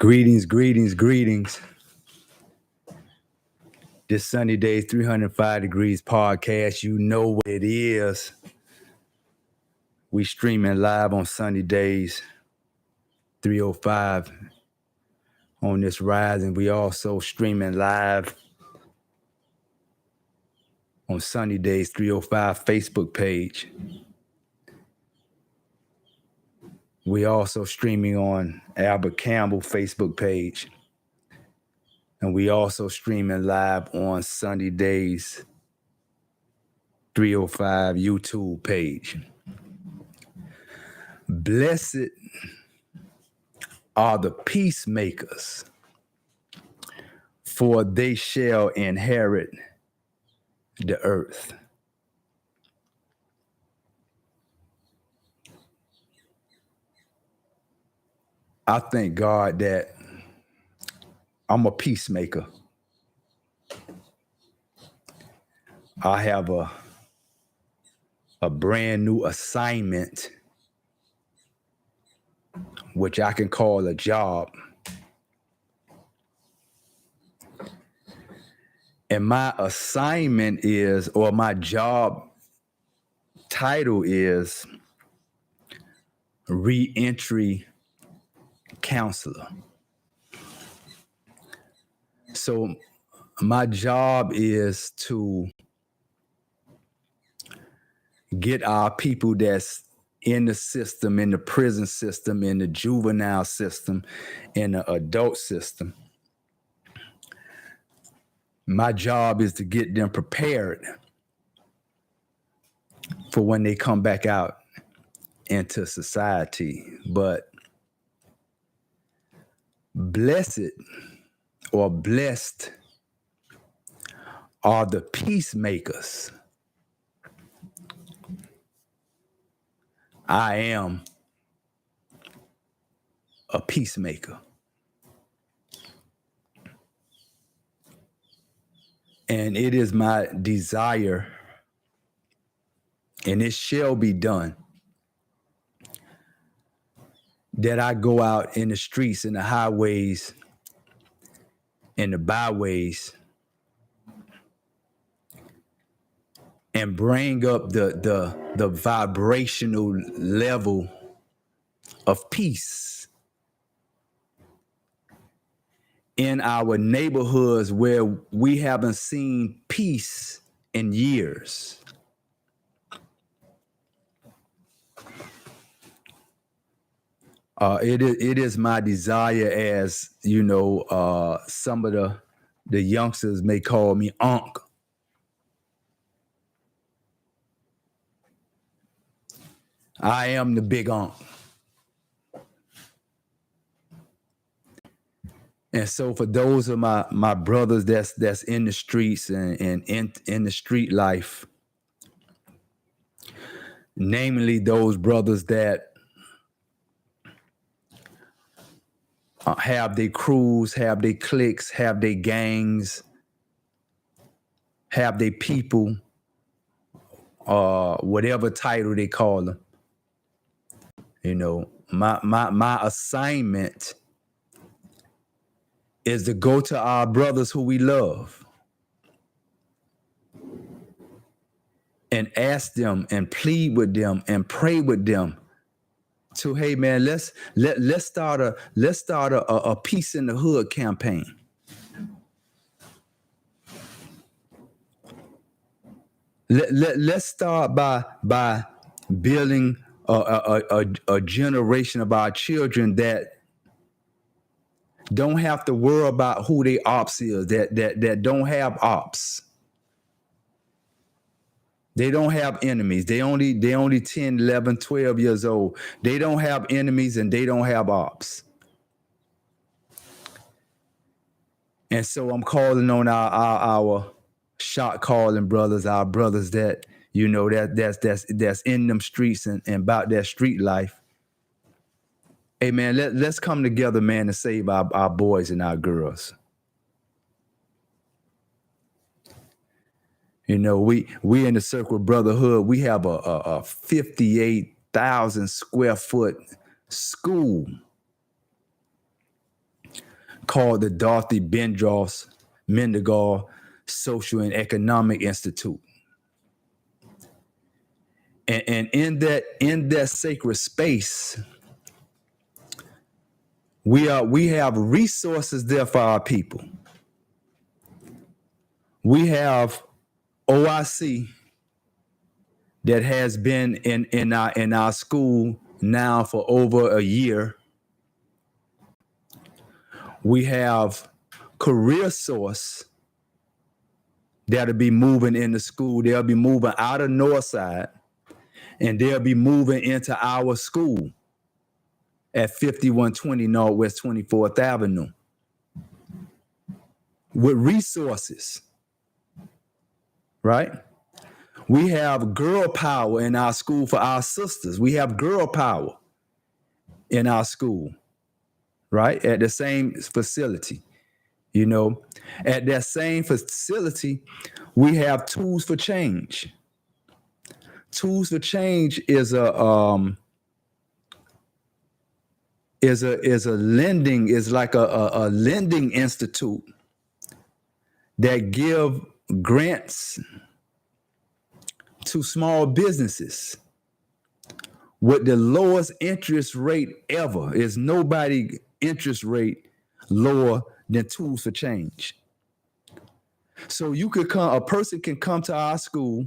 Greetings, greetings, greetings. This Sunny Days 305 Degrees podcast, you know what it is. We streaming live on Sunny Days 305 on this rise, and we also streaming live on Sunny Days 305 Facebook page. We also streaming on Albert Campbell Facebook page. And we also streaming live on Sunny Days 305 YouTube page. Blessed are the peacemakers, for they shall inherit the earth. I thank God that I'm a peacemaker. I have a brand new assignment, which I can call a job. And my assignment is, or my job title is, reentry counselor. So my job is to get our people that's in the system, in the prison system, in the juvenile system, in the adult system. My job is to get them prepared for when they come back out into society. But blessed or blessed are the peacemakers. I am a peacemaker. And it is my desire, and it shall be done, that I go out in the streets, in the highways, in the byways, and bring up the vibrational level of peace in our neighborhoods where we haven't seen peace in years. It is my desire, as you know, some of the youngsters may call me Unc. I am the big Unc. And so for those of my brothers that's in the streets and in the street life, namely those brothers that have their crews, have their cliques, have their gangs, have their people, whatever title they call them. You know, my assignment is to go to our brothers who we love and ask them and plead with them and pray with them to, hey man, let's start a Peace in the Hood campaign. Let's start by building a generation of our children that don't have to worry about who they ops is, that don't have ops. They don't have enemies. They only 10, 11, 12 years old. They don't have enemies and they don't have ops. And so I'm calling on our shot calling brothers, our brothers that, you know, that's in them streets and about that street life. Hey man, let's come together, man, to save our boys and our girls. You know, we in the Circle Brotherhood, we have a 58,000 square foot school called the Dorothy Bendross Mendengar Social and Economic Institute. And in that sacred space, we have resources there for our people. We have OIC that has been in our school now for over a year. We have Career Source that'll be moving in the school. They'll be moving out of Northside, and they'll be moving into our school at 5120 Northwest 24th Avenue with resources, right? We have girl power in our school for our sisters. We have girl power in our school, right? At the same facility, you know. At that same facility, we have Tools for Change. Tools for Change is a lending, is like a lending institute that give grants to small businesses with the lowest interest rate ever. Is nobody interest rate lower than Tools for Change. So a person can come to our school.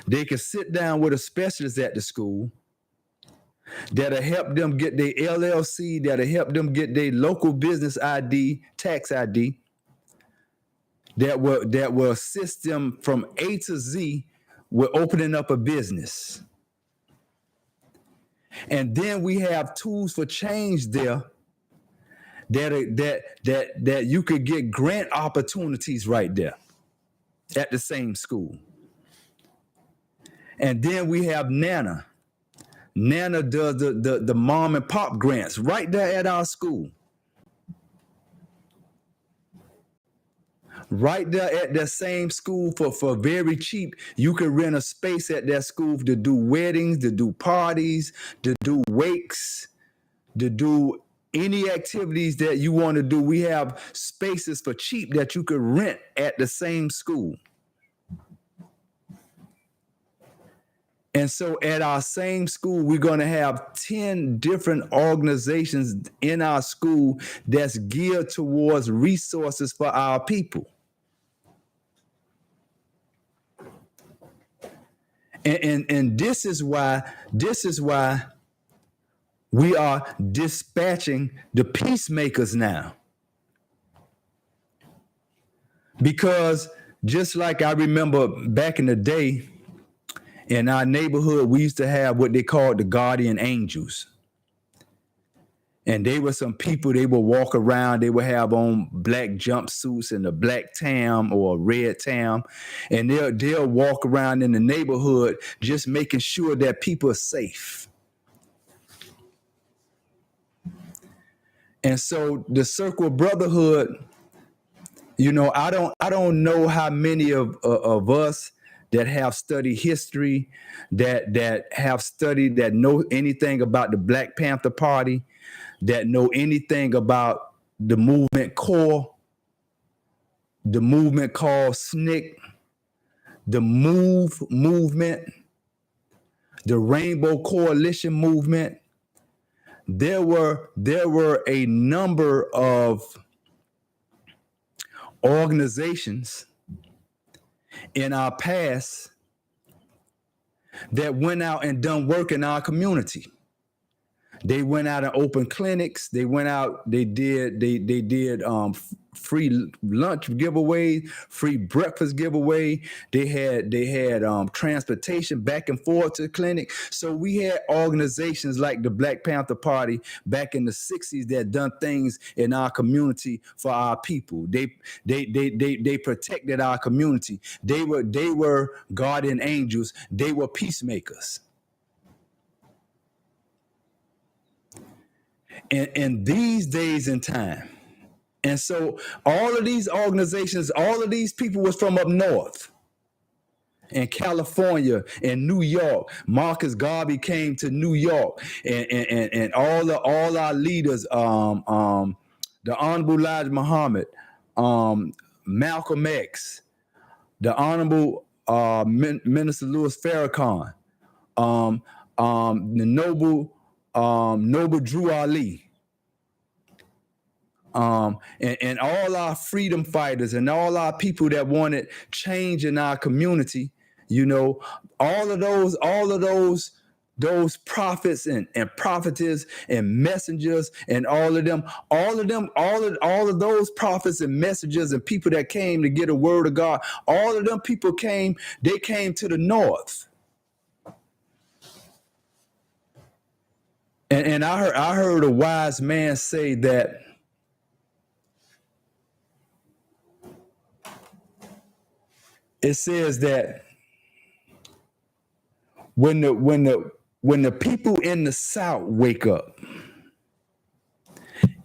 They can sit down with a specialist at the school that'll help them get their LLC, that'll help them get their local business ID, tax ID, that will assist them from A to Z with opening up a business. And then we have Tools for Change there that you could get grant opportunities right there at the same school. And then we have Nana. Nana does the mom and pop grants right there at our school. Right there at that same school for very cheap. You can rent a space at that school to do weddings, to do parties, to do wakes, to do any activities that you want to do. We have spaces for cheap that you could rent at the same school. And so at our same school, we're going to have 10 different organizations in our school that's geared towards resources for our people. And this is why we are dispatching the peacemakers now. Because just like I remember back in the day, in our neighborhood, we used to have what they called the guardian angels. And they were some people, they would walk around, they would have on black jumpsuits and a black tam or a red tam. And they'll walk around in the neighborhood just making sure that people are safe. And so the Circle of Brotherhood, you know, I don't know how many of us that have studied history, that have studied, that know anything about the Black Panther Party, that know anything about the movement core, the movement called SNCC, the movement, the Rainbow Coalition movement. There were a number of organizations in our past that went out and done work in our community. They went out and opened clinics. They went out. They did free lunch giveaways, free breakfast giveaway. They had transportation back and forth to the clinic. So we had organizations like the Black Panther Party back in the 60s that done things in our community for our people. They protected our community. They were guardian angels. They were peacemakers. In these days and time. And so all of these organizations, all of these people was from up north. in California, in New York. Marcus Garvey came to New York, and all our leaders, the Honorable Elijah Muhammad, Malcolm X, the Honorable Minister Louis Farrakhan, the Noble Drew Ali, and all our freedom fighters and all our people that wanted change in our community, you know, all of those prophets and prophetess and messengers and all of those prophets and messengers and people that came to get a word of God, all of them people came to the north. And I heard a wise man say that it says that when the people in the South wake up,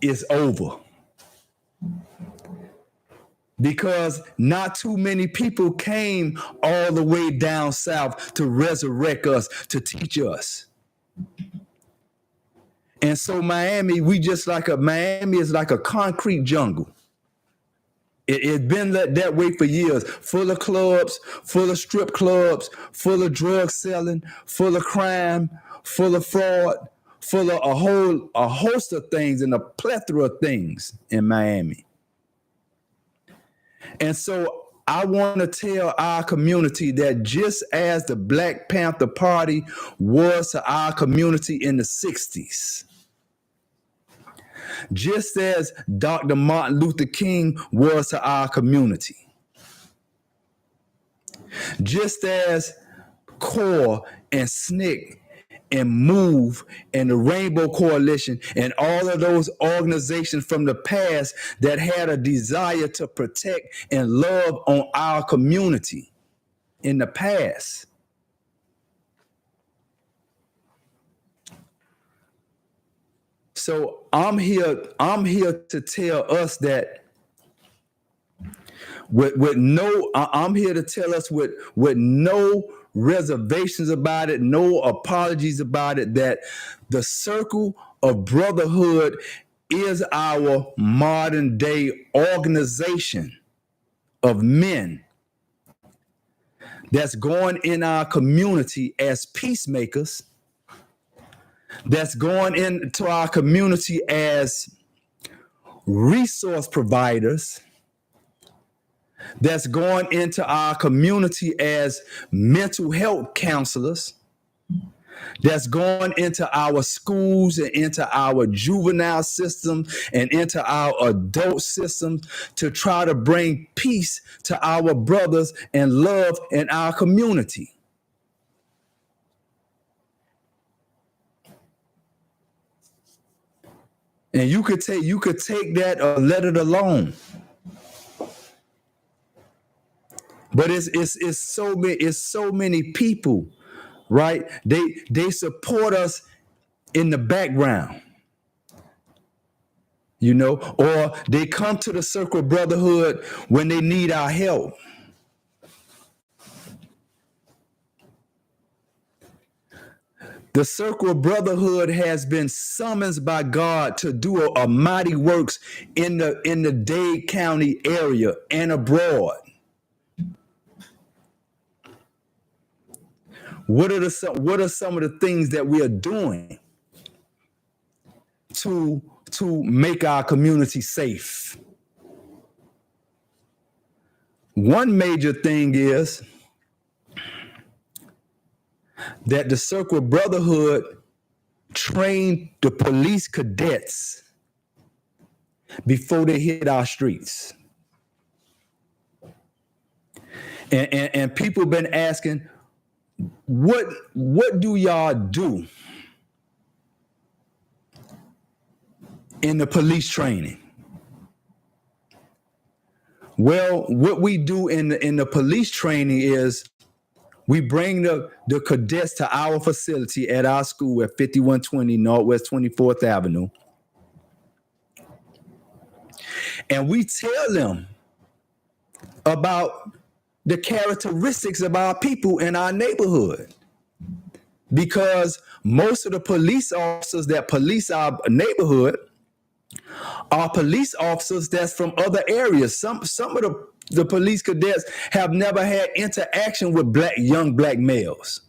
it's over. Because not too many people came all the way down south to resurrect us, to teach us. And so Miami is like a concrete jungle. It's been that way for years, full of clubs, full of strip clubs, full of drug selling, full of crime, full of fraud, full of a host of things and a plethora of things in Miami. And so I want to tell our community that just as the Black Panther Party was to our community in the 60s, just as Dr. Martin Luther King was to our community, just as CORE and SNCC and MOVE and the Rainbow Coalition and all of those organizations from the past that had a desire to protect and love on our community in the past. So I'm here to tell us that I'm here to tell us with no reservations about it, no apologies about it, that the circle of brotherhood is our modern day organization of men that's going in our community as peacemakers, that's going into our community as resource providers, that's going into our community as mental health counselors, that's going into our schools and into our juvenile system and into our adult system to try to bring peace to our brothers and love in our community. And you could take that or let it alone. But it's so many people, right? They support us in the background, you know, or they come to the circle of brotherhood when they need our help. The circle of brotherhood has been summoned by God to do a mighty works in the Dade County area and abroad. What are some of the things that we are doing to make our community safe? One major thing is that the Circle of Brotherhood trained the police cadets before they hit our streets. And people have been asking, what do y'all do in the police training? Well, what we do in the police training is we bring the cadets to our facility at our school at 5120 Northwest 24th Avenue. And we tell them about the characteristics of our people in our neighborhood. Because most of the police officers that police our neighborhood are police officers that's from other areas. Some of the police cadets have never had interaction with young black males.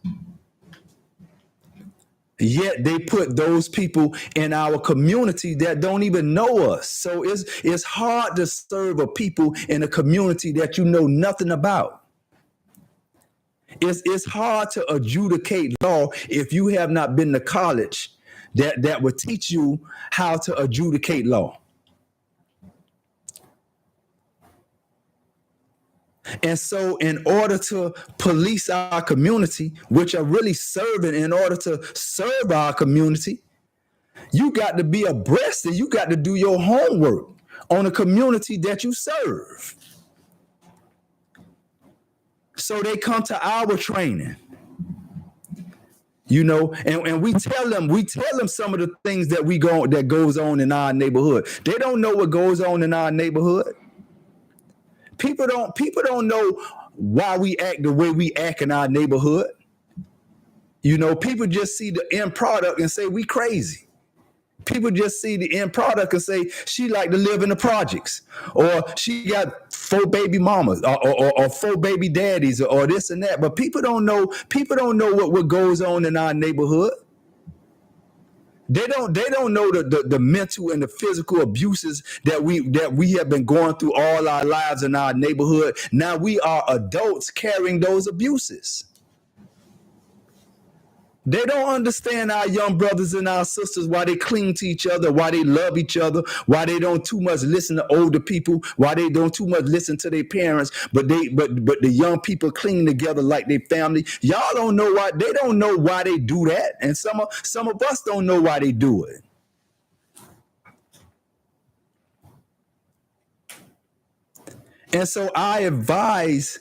Yet they put those people in our community that don't even know us. So it's hard to serve a people in a community that you know nothing about. It's hard to adjudicate law if you have not been to college that will teach you how to adjudicate law. And so in order to police our community, which are really serving in order to serve our community, you got to be abreast and you got to do your homework on the community that you serve. So they come to our training, you know, and we tell them some of the things that goes on in our neighborhood. They don't know what goes on in our neighborhood. People don't know why we act the way we act in our neighborhood. You know, people just see the end product and say we crazy. People just see the end product and say she like to live in the projects, or she got 4 baby mamas, or 4 baby daddies, or this and that. But people don't know what goes on in our neighborhood. They don't know the mental and the physical abuses that we have been going through all our lives in our neighborhood. Now we are adults carrying those abuses. They don't understand our young brothers and our sisters, why they cling to each other, why they love each other, why they don't too much listen to older people, why they don't too much listen to their parents, but the young people cling together like their family. Y'all don't know why. They don't know why they do that, and some of us don't know why they do it. And so I advise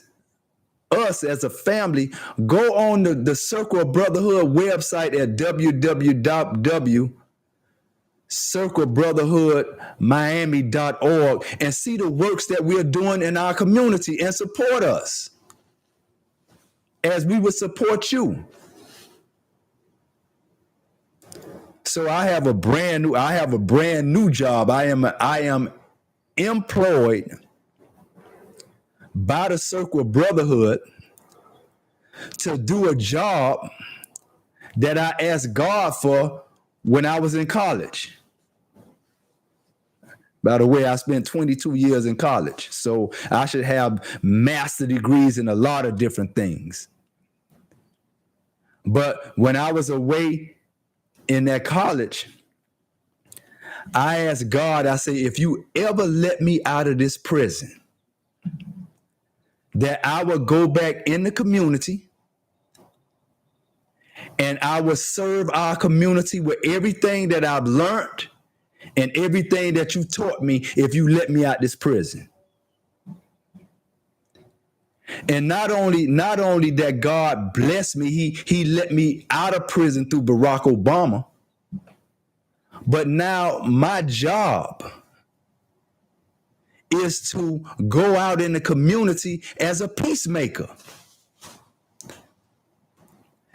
us as a family, go on the Circle of Brotherhood website at www.circlebrotherhoodmiami.org and see the works that we're doing in our community and support us as we would support you. So I have a brand new job. I am employed by the Circle of Brotherhood to do a job that I asked God for when I was in college. By the way, I spent 22 years in college, so I should have master degrees in a lot of different things. But when I was away in that college, I asked God, I said, if you ever let me out of this prison, that I would go back in the community and I would serve our community with everything that I've learned and everything that you taught me if you let me out this prison. And not only that God blessed me, he let me out of prison through Barack Obama, but now my job is to go out in the community as a peacemaker,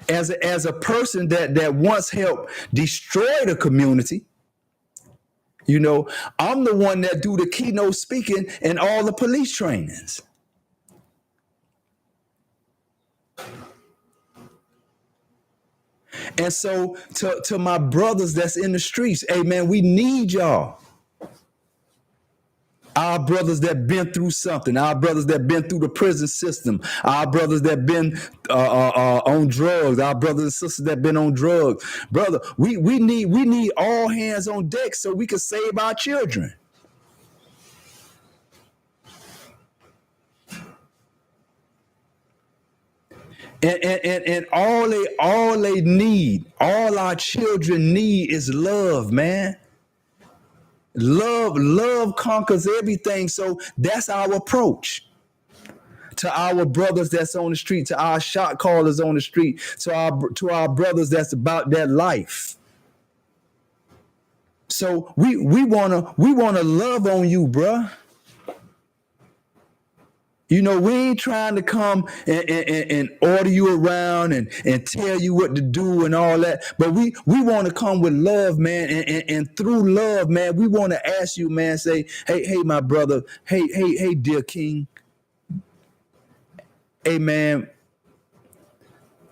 as a person that once helped destroy the community. You know, I'm the one that do the keynote speaking and all the police trainings. And so to my brothers that's in the streets, hey man, we need y'all. Our brothers that been through something, our brothers that been through the prison system, our brothers that been on drugs, our brothers and sisters that been on drugs. Brother, we need all hands on deck so we can save our children. And all they need, all our children need is love, man. Love conquers everything. So that's our approach to our brothers that's on the street, to our shot callers on the street, to our brothers that's about that life. So we wanna love on you, bruh. You know, we ain't trying to come and order you around and tell you what to do and all that. But we want to come with love, man. And through love, man, we want to ask you, man, say, hey, my brother, hey, dear King. Hey, man,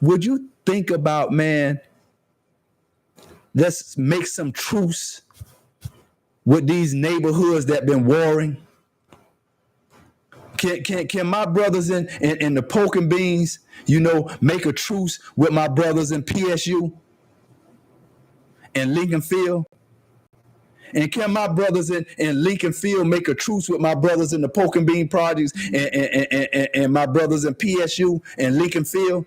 would you think about, man, let's make some truce with these neighborhoods that been warring? Can my brothers in the Polk and Beans, you know, make a truce with my brothers in PSU and Lincoln Field? And can my brothers in Lincoln Field make a truce with my brothers in the Polk and Bean projects and my brothers in PSU and Lincoln Field?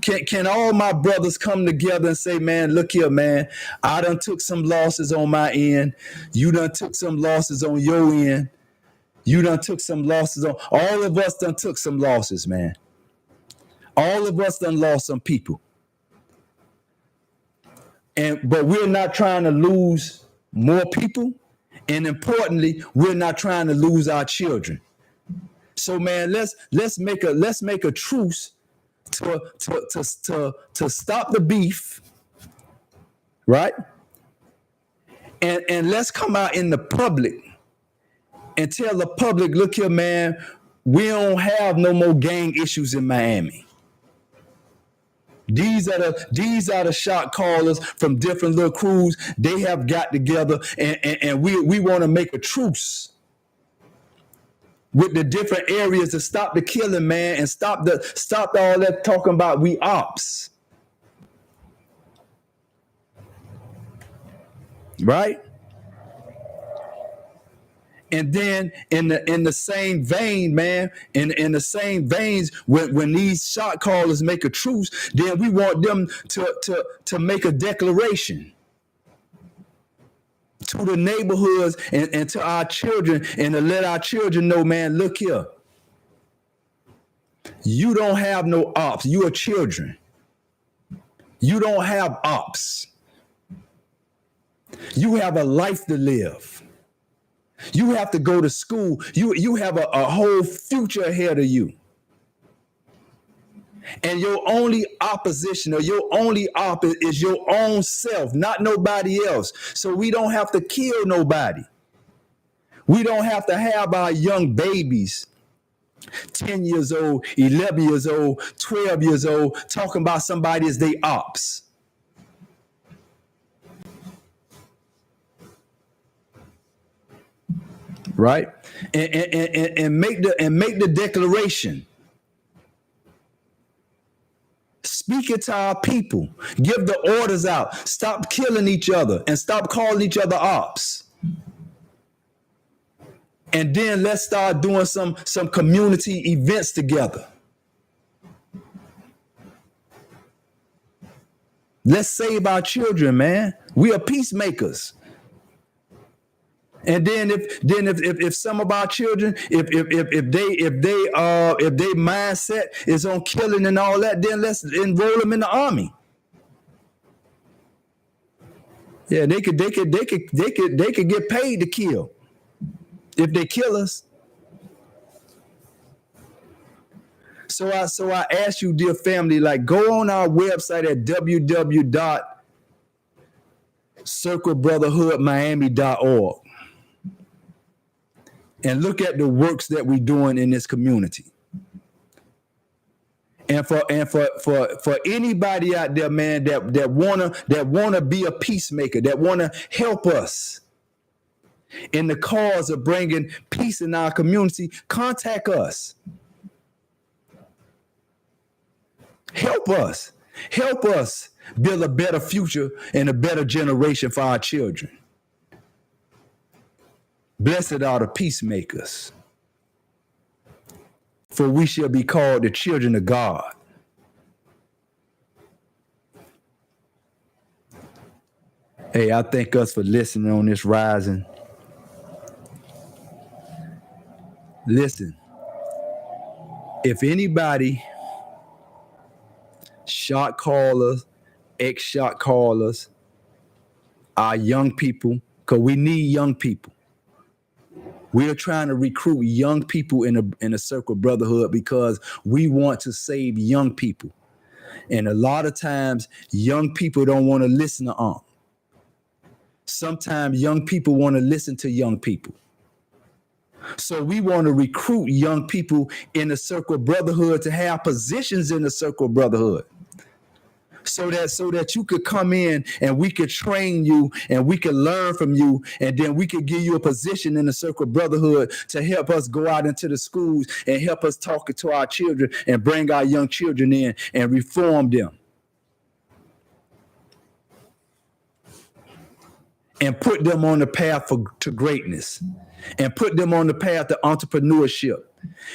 Can all my brothers come together and say, man, look here, man, I done took some losses on my end. You done took some losses on your end. You done took some losses on, all of us done took some losses, man. All of us done lost some people. But we're not trying to lose more people. And importantly, we're not trying to lose our children. So, man, let's make a truce to stop the beef, right? And let's come out in the public and tell the public, look here, man, we don't have no more gang issues in Miami. These are the shot callers from different little crews. They have got together and we want to make a truce with the different areas to stop the killing, man, and stop all that talking about we ops. Right? And then in the same vein, man, in the same veins, when these shot callers make a truce, then we want them to make a declaration to the neighborhoods and to our children, and to let our children know, man, look here. You don't have no ops. You are children. You don't have ops. You have a life to live. You have to go to school. You have a whole future ahead of you. And your only opposition or your only op is your own self, not nobody else. So we don't have to kill nobody. We don't have to have our young babies, 10 years old, 11 years old, 12 years old, talking about somebody as they ops. Right? And make the declaration. Speak it to our people. Give the orders out. Stop killing each other and stop calling each other ops. And then let's start doing some community events together. Let's save our children, man. We are peacemakers. And then if some of our children, if their mindset is on killing and all that, then let's enroll them in the army. Yeah, they could get paid to kill if they kill us. So I ask you, dear family, like, go on our website at www.circlebrotherhoodmiami.org. and look at the works that we're doing in this community. And for anybody out there, man, that wanna be a peacemaker, that wanna help us in the cause of bringing peace in our community, contact us. Help us build a better future and a better generation for our children. Blessed are the peacemakers, for we shall be called the children of God. Hey, I thank us for listening on this rising. Listen, if anybody, shot callers, ex-shot callers, our young people, because we need young people. We're trying to recruit young people in a circle brotherhood because we want to save young people. And a lot of times, young people don't want to listen to Unc. Sometimes young people want to listen to young people. So we want to recruit young people in the circle brotherhood to have positions in the circle brotherhood. So that you could come in and we could train you and we could learn from you, and then we could give you a position in the circle brotherhood to help us go out into the schools and help us talk to our children and bring our young children in and reform them. And put them on the path to greatness, and put them on the path to entrepreneurship,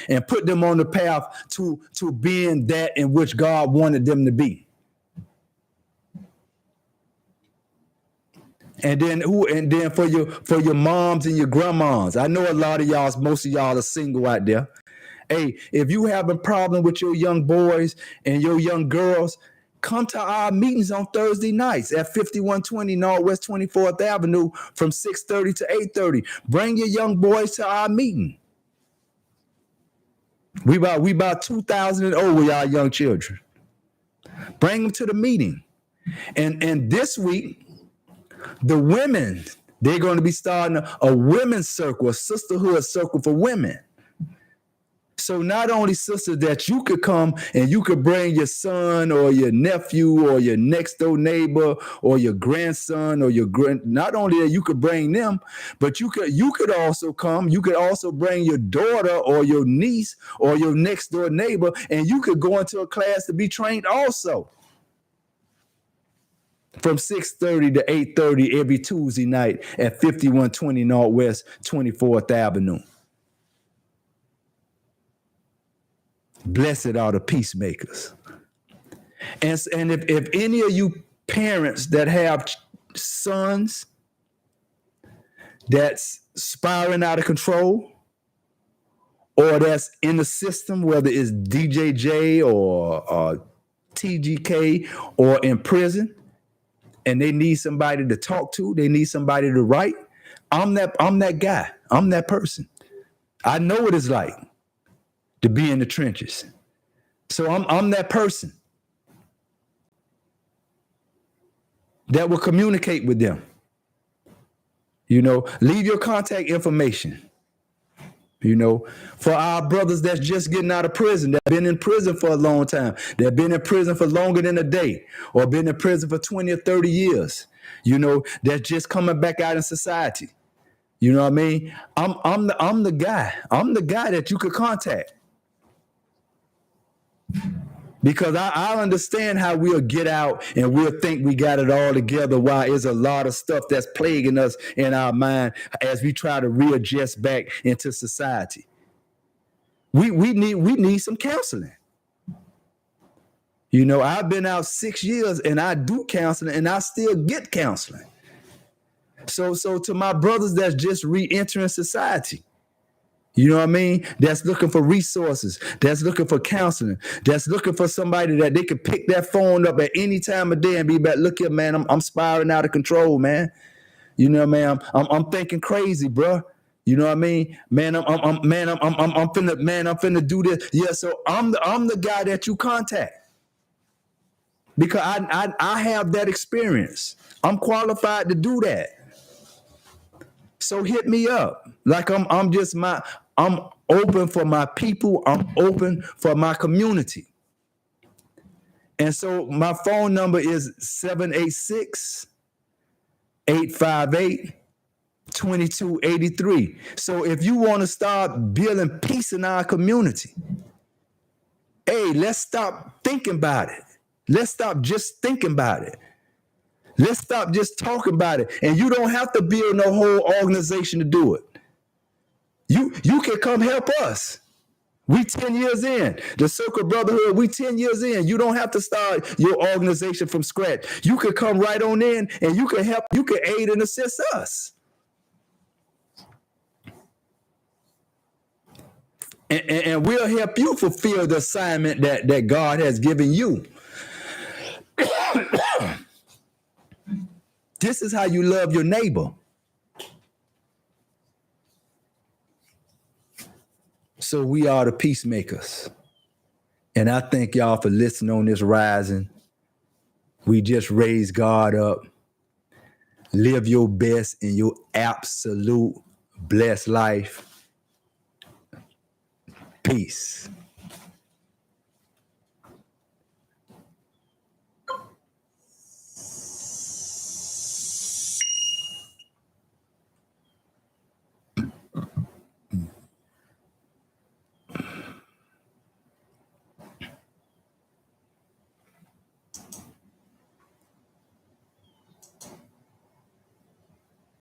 and put them on the path to being that in which God wanted them to be. And then for your moms and your grandmas. I know a lot of y'all, most of y'all are single out there. Hey, if you have a problem with your young boys and your young girls, come to our meetings on Thursday nights at 5120 Northwest 24th Avenue from 6:30 to 8:30. Bring your young boys to our meeting. We about 2,000 and over our young children. Bring them to the meeting. And this week, the women, they're going to be starting a women's circle, a sisterhood circle for women. So not only, sisters, that you could come and you could bring your son or your nephew or your next door neighbor or your grandson or not only that you could bring them, but you could also come. You could also bring your daughter or your niece or your next door neighbor, and you could go into a class to be trained also. From 6:30 to 8:30 every Tuesday night at 5120 Northwest 24th Avenue. Blessed are the peacemakers. And if any of you parents that have sons that's spiraling out of control, or that's in the system, whether it's DJJ or TGK or in prison, and they need somebody to talk to, they need somebody to write, I'm that guy. I'm that person. I know what it's like to be in the trenches. So I'm that person that will communicate with them. Leave your contact information. For our brothers that's just getting out of prison, that have been in prison for a long time, that have been in prison for longer than a day, or been in prison for 20 or 30 years, that's just coming back out in society. You know what I mean? I'm the guy. I'm the guy that you could contact. Because I understand how we'll get out and we'll think we got it all together while there's a lot of stuff that's plaguing us in our mind as we try to readjust back into society. We need some counseling. I've been out 6 years and I do counseling and I still get counseling. So to my brothers that's just re-entering society, you know what I mean? That's looking for resources. That's looking for counseling. That's looking for somebody that they could pick that phone up at any time of day and be back. Look here, man. I'm spiraling out of control, man. Man. I'm thinking crazy, bro. You know what I mean? Man, I'm finna do this. Yeah. So I'm the guy that you contact because I have that experience. I'm qualified to do that. So hit me up. Like I'm open for my people. I'm open for my community. And so my phone number is 786-858-2283. So if you want to start building peace in our community, hey, let's stop thinking about it. Let's stop just thinking about it. Let's stop just talking about it. And you don't have to build no whole organization to do it. You can come help us. We 10 years in. The Circle Brotherhood, we 10 years in. You don't have to start your organization from scratch. You can come right on in and you can help, you can aid and assist us. And we'll help you fulfill the assignment that God has given you. This is how you love your neighbor. So we are the peacemakers. And I thank y'all for listening on this rising. We just raise God up. Live your best in your absolute blessed life. Peace.